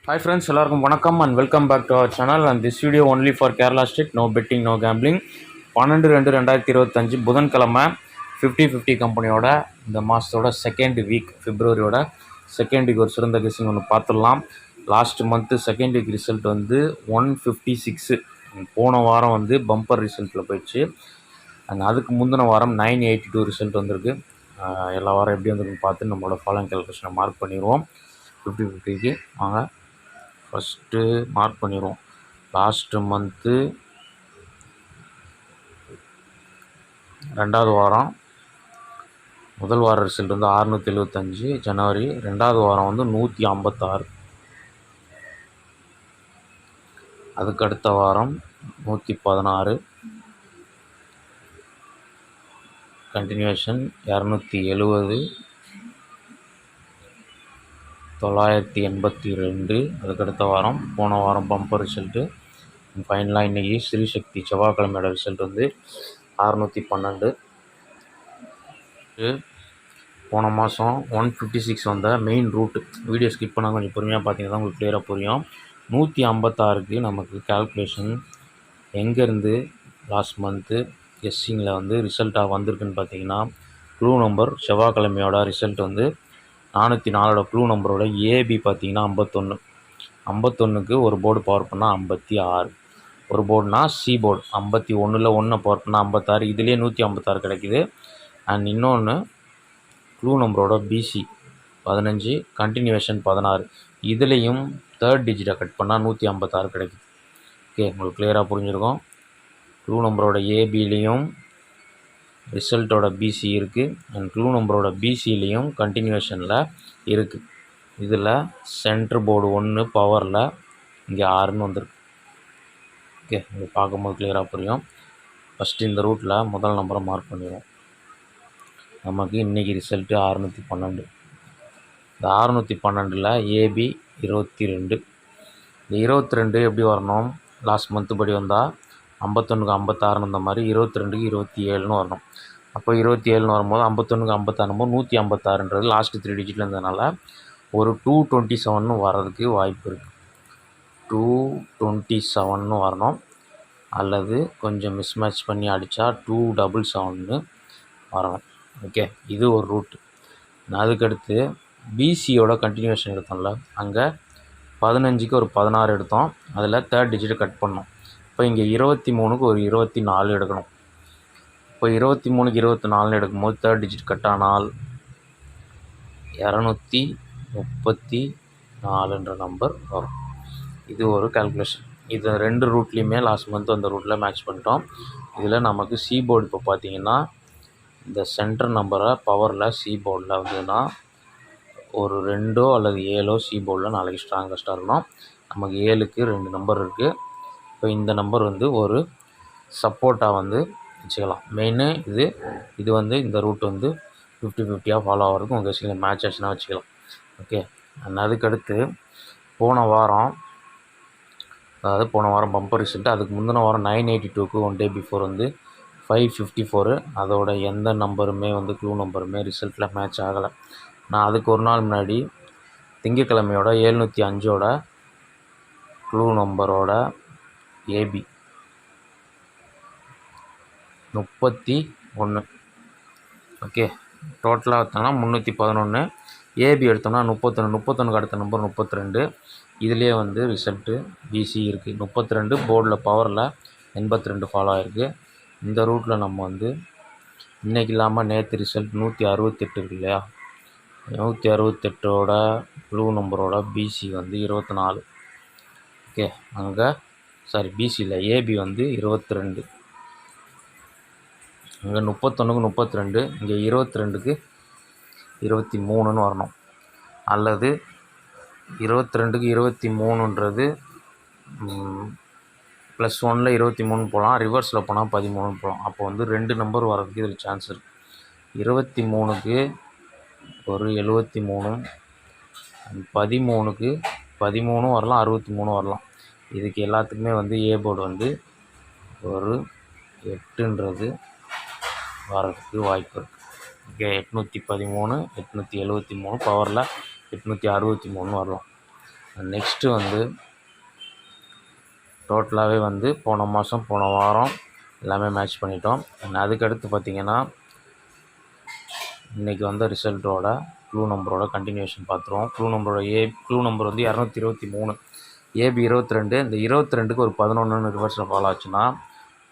Hi friends, எல்லாருக்கும் வணக்கம் and welcome back to our channel and this video only for Kerala State, no betting, no gambling. 12/2/2025 புதன்கிழமை 50-50 கம்பெனியோட இந்த மாதத்தோட second week பிப்ரவரியோட second week ஒரு சிறந்த கெஸ்ஸிங் ஒன்று பார்த்துடலாம். Last month second week result வந்து 156. போன வாரம் வந்து பம்பர் ரிசல்ட்டில் போயிடுச்சு. அண்ட் அதுக்கு முந்தின வாரம் 982 ரிசல்ட் வந்திருக்கு. எல்லா வாரம் எப்படி வந்திருக்குன்னு பார்த்து நம்மளோட ஃபாலோயிங் கேல்குலேஷனை மார்க் பண்ணிடுவோம். 50-50க்கு வாங்க ஃபஸ்ட்டு மார்க் பண்ணிடுவோம். லாஸ்ட்டு மந்த்து ரெண்டாவது வாரம் முதல் வார ரிசல்ட் வந்து 675 ஜனவரி. ரெண்டாவது வாரம் வந்து 156. அதுக்கு அடுத்த வாரம் 116. கண்டினியூஷன் 270, 982. அதுக்கடுத்த வாரம் போன வாரம் பம்பர் ரிசல்ட்டு. ஃபைனலாக இன்றைக்கி ஸ்ரீசக்தி செவ்வாய்க்கிழமையோட ரிசல்ட் வந்து 612. போன மாதம் 156 வந்த மெயின் ரூட்டு. வீடியோ ஸ்கிப் பண்ணால் கொஞ்சம் பொறுமையாக பார்த்தீங்கன்னா உங்களுக்கு கிளியராக புரியும். 156க்கு நமக்கு கால்குலேஷன் எங்கேருந்து லாஸ்ட் மந்த்து கெஸ்ஸிங்கில் வந்து ரிசல்ட்டாக வந்திருக்குன்னு பார்த்தீங்கன்னா, க்ளூ நம்பர் செவ்வாய்க்கிழமையோட ரிசல்ட் வந்து 404. க்ளூ நம்பரோட ஏபி பார்த்தீங்கன்னா 51. 51க்கு ஒரு போர்டு பவர் பண்ணால் 56. ஒரு போர்டுனா சி போர்டு 51ல் 1 பவர் பண்ணால் 56. இதுலேயே 156 கிடைக்குது. அண்ட் இன்னொன்று க்ளூ நம்பரோட பிசி 15, கண்டினியூஷன் 16. இதுலேயும் தேர்ட் டிஜிட்டை கட் பண்ணால் 156 கிடைக்குது. ஓகே, உங்களுக்கு கிளியராக புரிஞ்சிருக்கும். க்ளூ நம்பரோட ஏபிலையும் ரிசல்ட்டோட பிசி இருக்குது. அண்ட் க்ளூ நம்பரோட பிசிலையும் கண்டினியூஷனில் இருக்குது. இதில் சென்ட்ரு போர்டு 1 பவரில் இங்கே 6ன்னு வந்திருக்கு. ஓகே, உங்களுக்கு பார்க்கும்போது கிளியராக புரியும். ஃபஸ்ட்டு இந்த ரூட்டில் முதல் நம்பரை மார்க் பண்ணிடுவோம். நமக்கு இன்றைக்கி ரிசல்ட்டு 612. இந்த 612ல் ஏபி 22. இந்த 22 எப்படி வரணும்? லாஸ்ட் மந்த்து படி வந்தால் 51க்கு 56 இந்த மாதிரி 22க்கு 27ன்னு வரணும். அப்போ 27ன்னு வரும்போது 51க்கு 56 156ன்றது லாஸ்ட்டு 3 டிஜிட்டில் இருந்ததுனால ஒரு 227ன்னு வர்றதுக்கு வாய்ப்பு இருக்குது. 227ன்னு வரணும். அல்லது கொஞ்சம் மிஸ்மேட்ச் பண்ணி அடித்தா 277ன்னு வரணும். ஓகே, இது ஒரு ரூட்டு. அதுக்கடுத்து பிசியோட கண்டினியூஷன் எடுத்தோம்ல, அங்கே 15க்கு ஒரு 16 எடுத்தோம். அதில் தேர்ட் டிஜிட்டை கட் பண்ணோம். இப்போ இங்கே 23க்கு ஒரு 24 எடுக்கணும். இப்போ 23க்கு 24 எடுக்கும்போது தேர்ட் டிஜிட் கட் ஆனால் 234ன்ற நம்பர் வரும். இது ஒரு கால்குலேஷன். இது 2 ரூட்லேயுமே லாஸ்ட் மந்த் அந்த ரூட்டில் மேட்ச் பண்ணிட்டோம். இதில் நமக்கு சி போர்டு இப்போ பார்த்தீங்கன்னா இந்த சென்டர் நம்பரை பவரில் சி போர்டில் வந்ததுன்னா ஒரு 2 அல்லது 7 சி போர்டில் நாளைக்கு ஸ்ட்ராங்கஸ்ட்டாக இருக்கணும். நமக்கு 7க்கு 2 நம்பர் இருக்குது. இப்போ இந்த நம்பர் வந்து ஒரு சப்போர்ட்டாக வந்து வச்சுக்கலாம். மெயினு இது வந்து இந்த ரூட் வந்து 50-50 ஃபாலோ ஆகிறதுக்கு உங்கள் கெஸ்ஸிங்கில் மேட்ச் ஆச்சுன்னா வச்சுக்கலாம். ஓகே, அதுக்கடுத்து போன வாரம் பம்பர் ரிசல்ட்டு. அதுக்கு முந்தின வாரம் 982க்கு 1 டே பிஃபோர் வந்து 554. அதோட எந்த நம்பருமே வந்து க்ளூ நம்பருமே ரிசல்ட்டில் மேட்ச் ஆகலை. நான் அதுக்கு ஒரு நாள் முன்னாடி திங்கக்கிழமையோட 705ஓட க்ளூ நம்பரோட ஏபி 31. ஓகே, டோட்டலாக எடுத்தோம்னா 311. ஏபி எடுத்தோம்னா 31. 31க்கு அடுத்த நம்பர் 32. இதுலேயே வந்து ரிசல்ட்டு பிசி இருக்குது. 32 போர்டில் பவரில் 82 ஃபாலோ ஆகிருக்கு. இந்த ரூட்டில் நம்ம வந்து இன்றைக்கி இல்லாமல் நேற்று ரிசல்ட் 168 இருக்கு இல்லையா, 168ஓட க்ளூ நம்பரோட பிசி வந்து 24. ஓகே, அங்கே பிசியில் ஏபி வந்து 22. இங்கே 31க்கு 32, இங்கே 22க்கு 23ன்னு வரணும். அல்லது 22க்கு 23ன்றது +1ல் 23 போகலாம், ரிவர்ஸில் போனால் 13 போகலாம். அப்போ வந்து 2 நம்பர் வரதுக்கு இதில் சான்ஸ் இருக்குது. 23க்கு ஒரு 73, 13க்கு 13 வரலாம், 63 வரலாம். இதுக்கு எல்லாத்துக்குமே வந்து ஏ போர்டு வந்து ஒரு 8ன்றது வரதுக்கு வாய்ப்பு இருக்குது. ஓகே, 813, 873 பவரில் 863 வரலாம். நெக்ஸ்ட்டு வந்து டோட்டலாகவே வந்து போன வாரம் எல்லாமே மேட்ச் பண்ணிட்டோம். அதுக்கடுத்து பார்த்திங்கன்னா இன்றைக்கி வந்த ரிசல்ட்டோட க்ளூ நம்பரோட கண்டினியூஷன் பார்த்துருவோம். க்ளூ நம்பர் வந்து 223, ஏபி 22. இந்த 22க்கு ஒரு 11 ரிவர்ஸில் ஃபாலோ ஆச்சுன்னா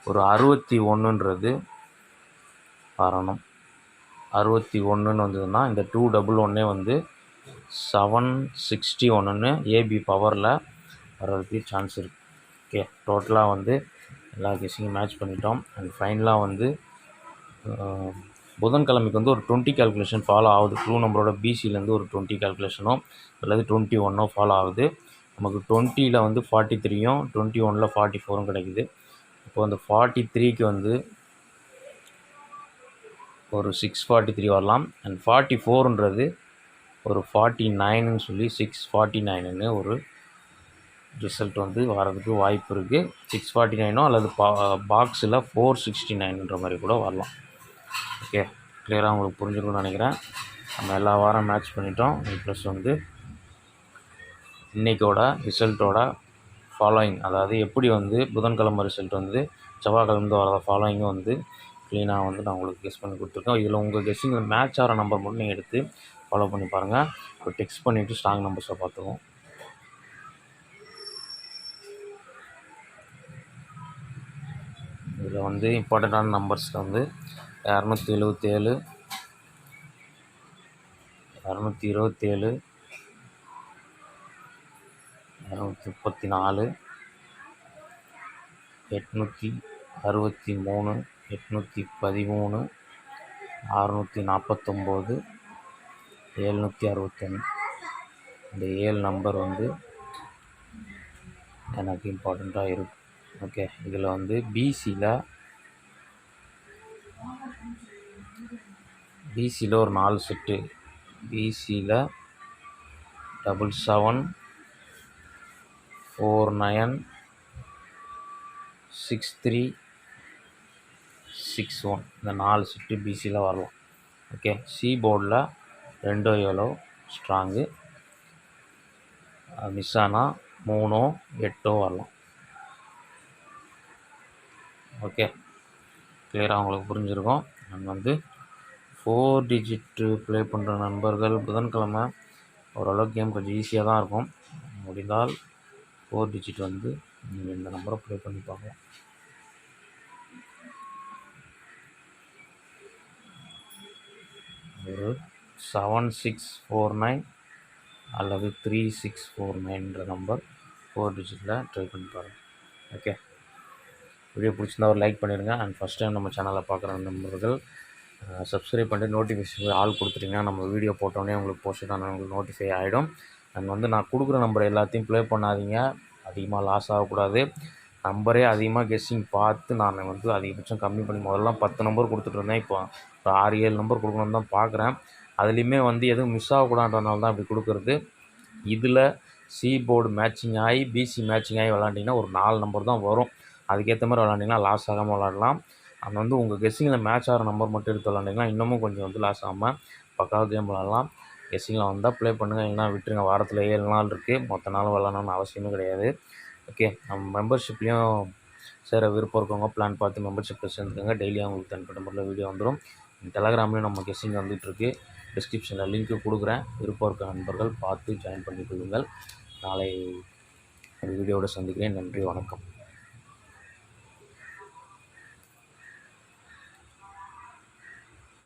ஒரு 61ன்றது வரணும். 61ன்னு வந்ததுன்னா இந்த 211 வந்து 761ன்னு ஏபி பவரில் வர்றதுக்கு சான்ஸ் இருக்குது. ஓகே, டோட்டலாக வந்து எல்லா கெஸ்ஸிங்கும் மேட்ச் பண்ணிட்டோம். அண்ட் ஃபைனலாக வந்து புதன்கிழமைக்கு வந்து ஒரு 20 கால்குலேஷன் ஃபாலோ ஆகுது. க்ளூ நம்பரோட பிசிலேருந்து ஒரு 20 கால்குலேஷனோ அல்லது 21 ஃபாலோ ஆகுது. நமக்கு 20ல் வந்து 43யும் 21ல் 44ம் கிடைக்குது. இப்போ அந்த 43க்கு வந்து ஒரு 643 வரலாம். அண்ட் 44ன்றது ஒரு 49ன்னு சொல்லி 649ன்னு ஒரு ரிசல்ட் வந்து வரதுக்கு வாய்ப்பு இருக்குது. 649 அல்லது பாக்ஸில் 469ன்ற மாதிரி கூட வரலாம். ஓகே, கிளியராக உங்களுக்கு புரிஞ்சுக்கணும்னு நினைக்கிறேன். நம்ம எல்லா வாரம் மேட்ச் பண்ணிட்டோம். ப்ளஸ் வந்து இன்றைக்கோட ரிசல்ட்டோட ஃபாலோயிங், அதாவது எப்படி வந்து புதன்கிழமை ரிசல்ட் வந்து செவ்வாய்க்கிழமை வர ஃபாலோயிங்கும் வந்து க்ளீனாக வந்து நான் உங்களுக்கு கெஸ் பண்ணி கொடுத்துருக்கேன். இதில் உங்கள் கெஸ்ஸிங்கில் மேட்ச் ஆகிற நம்பர் மட்டும் நீங்கள் எடுத்து ஃபாலோ பண்ணி பாருங்கள். இப்போ டெக்ஸ்ட் பண்ணிவிட்டு ஸ்ட்ராங் நம்பர்ஸை பார்த்துருவோம். இதில் வந்து இம்பார்ட்டண்ட்டான நம்பர்ஸில் வந்து 277, 227, 234, 863, 813, 649, 761. இந்த 7 நம்பர் வந்து எனக்கு இம்பார்ட்டண்ட்டாக இருக்குது. ஓகே, இதில் வந்து பிசியில் ஒரு 4 செட்டு. பிசியில் 77, 49, 63, 61 இந்த 4 செட்டு பிசியில் வரலாம். ஓகே, சி போர்டில் 2 எவ்வளோ ஸ்ட்ராங்கு, மிஸ் ஆனால் 3, 8 வரலாம். ஓகே, கிளியராக உங்களுக்கு புரிஞ்சுருக்கும். நான் வந்து 4 டிஜிட்டு ப்ளே பண்ணுற நண்பர்கள் புதன்கிழமை ஓரளவுக்கு கேம் கொஞ்சம் ஈஸியாக தான் இருக்கும். முடிந்தால் 4 டிஜிட் வந்து நீங்கள் இந்த நம்பரை ப்ளே பண்ணி பார்க்கலாம். ஒரு 7649 அல்லது 3649ன்ற நம்பர் 4 டிஜிட்டில் ட்ரை பண்ணி பாருங்கள். ஓகே, வீடியோ பிடிச்சிருந்தா ஒரு லைக் பண்ணிடுங்க. அண்ட் ஃபஸ்ட் டைம் நம்ம சேனலை பார்க்குற நண்பர்கள் சப்ஸ்கிரைப் பண்ணிட்டு நோட்டிஃபிகேஷன் ஆல் கொடுத்துட்டிங்கன்னா நம்ம வீடியோ போட்டோன்னே உங்களுக்கு போஸ்ட் ஆனால் உங்களுக்கு நோட்டிஃபை ஆகிடும். அண்ட் வந்து நான் கொடுக்குற நம்பர் எல்லாத்தையும் ப்ளே பண்ணாதீங்க, அதிகமாக லாஸ் ஆகக்கூடாது. நம்பரே அதிகமாக கெஸ்ஸிங் பார்த்து நான் வந்து அதிகபட்சம் கம்மி பண்ணி முதல்லாம் 10 நம்பர் கொடுத்துட்ருந்தேன். இப்போ ஒரு 6-7 நம்பர் கொடுக்கணுன்னு தான் பார்க்குறேன். அதுலேயுமே வந்து எதுவும் மிஸ் ஆகக்கூடாதுன்றனால தான் அப்படி கொடுக்குறது. இதில் சி போர்டு மேட்சிங் ஆகி பிசி மேட்சிங் ஆகி விளாண்டிங்கன்னா ஒரு 4 நம்பர் தான் வரும். அதுக்கேற்ற மாதிரி விளாண்டிங்கன்னா லாஸ் ஆகாமல் விளாடலாம். அது வந்து உங்கள் கெஸ்ஸிங்கில் மேட்ச் ஆகிற நம்பர் மட்டும் எடுத்து விளாண்டிங்கன்னா இன்னமும் கொஞ்சம் வந்து லாஸ் ஆகாமல் பக்காவாக கேம் விளாடலாம். கெஸ்ஸிங்கில் வந்தால் ப்ளே பண்ணுங்கள், இல்லைனா விட்டுருங்க. வாரத்தில் 7 நாள் இருக்குது, மொத்த நாளும் விளாடணும்னு அவசியமே கிடையாது. ஓகே, நம்ம மெம்பர்ஷிப்லேயும் சேர விருப்பம் இருக்கவங்க பிளான் பார்த்து மெம்பர்ஷிப்பில் சேர்ந்துக்கோங்க. டெய்லி அவங்களுக்கு தனிப்பட்ட முறையில் வீடியோ வந்துடும். டெலகிராம்லேயும் நம்ம கெஸ்ஸிங் வந்துகிட்ருக்கு. டிஸ்கிரிப்ஷனில் லிங்க்கு கொடுக்குறேன். விருப்பம் இருக்க நண்பர்கள் பார்த்து ஜாயின் பண்ணிக் கொள்ளுங்கள். நாளை ஒரு வீடியோவோடு சந்திக்கிறேன். நன்றி, வணக்கம்.